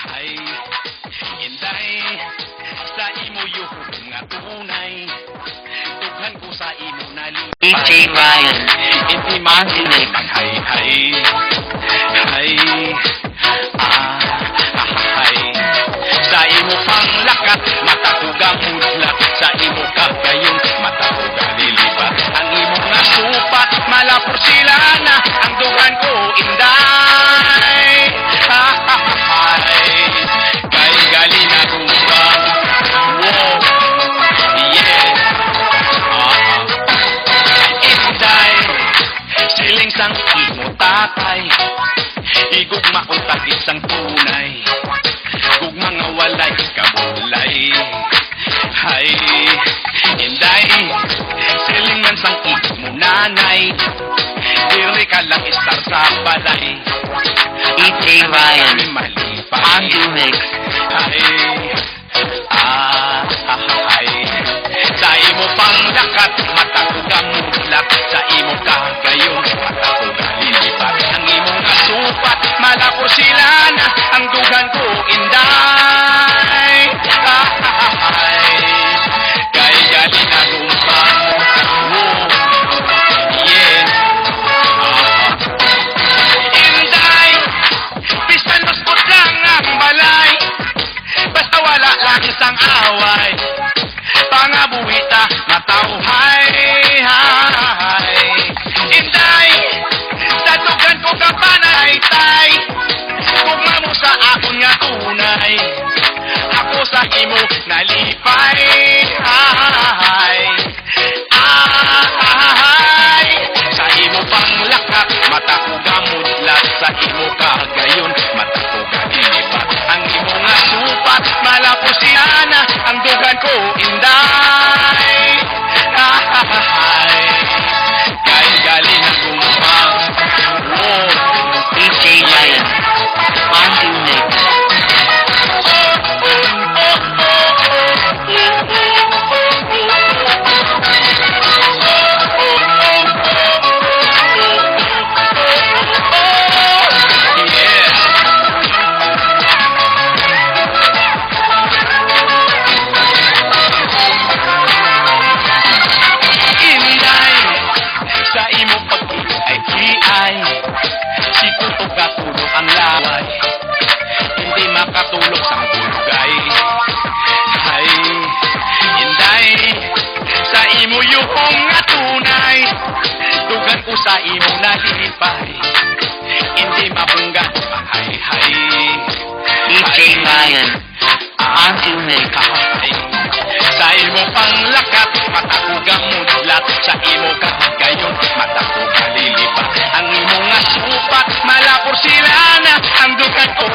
Hay, inday, sa imo yuhong nga tunay. Dughan ko sa imo nalipay. DJ Ryan, Hindi masinay maghay-hay. Hay, hay. Sa imo pang lakat, matakugang mudlat. Sa imo kagayon, matakugang lilipat. Ang imo nga supat, malapor sila na. Ang dugan ko, inday. Kay gali na gumbang. Wow, yeah. Inday, siling sang imo tatay. Igugma o tagit sang tunay. Gugma nga walay kabulay. Hay, inday, siling man sang imo nanay. Diri ka lang istar sa balay. DJ Ryan, on the mix. Hay, hay. Sa imo pang lakat, mata ko gamulak. Sa imo kagayon, mata ko galilipat. Ang imong kasupat, malapor sila na. Ang dugan ko, inday. Hay, kay gali na gumpang. Yeah. Inday, bisan lusot lang ang balay. Basta wala lang isang away. Pangabuhita, matauhay. Inday, sa dugan ko ka panaytay. Kugma mo sa akon nga tunay. Ako sa imo nalipay. Sa imo pang lakat, mata ko gamudlat. Sa imo kagayon, mata ko galilipat. Ang imo nga supat, malapos siya na. Ang dugan ko, inday. Kay gali na gumpang. Wow. DJ Ryan, on the mix. Inday, sa imo pagtulog ay kiay. Si Kutog katulog ang laway. Hindi makatulog sa bulgay. Hay, inday, sa imo yuhong nga tunay. Dugan ko sa imo nalilipay. Hindi mabungga ang hay-hay. DJ Ryan, on the mix. Sa imo pang lakat, mata ko gamudlat. Sa imo kagayon, mata ko galilipat. Ang imo nga supat, malapor sila na. Ang dugan ko,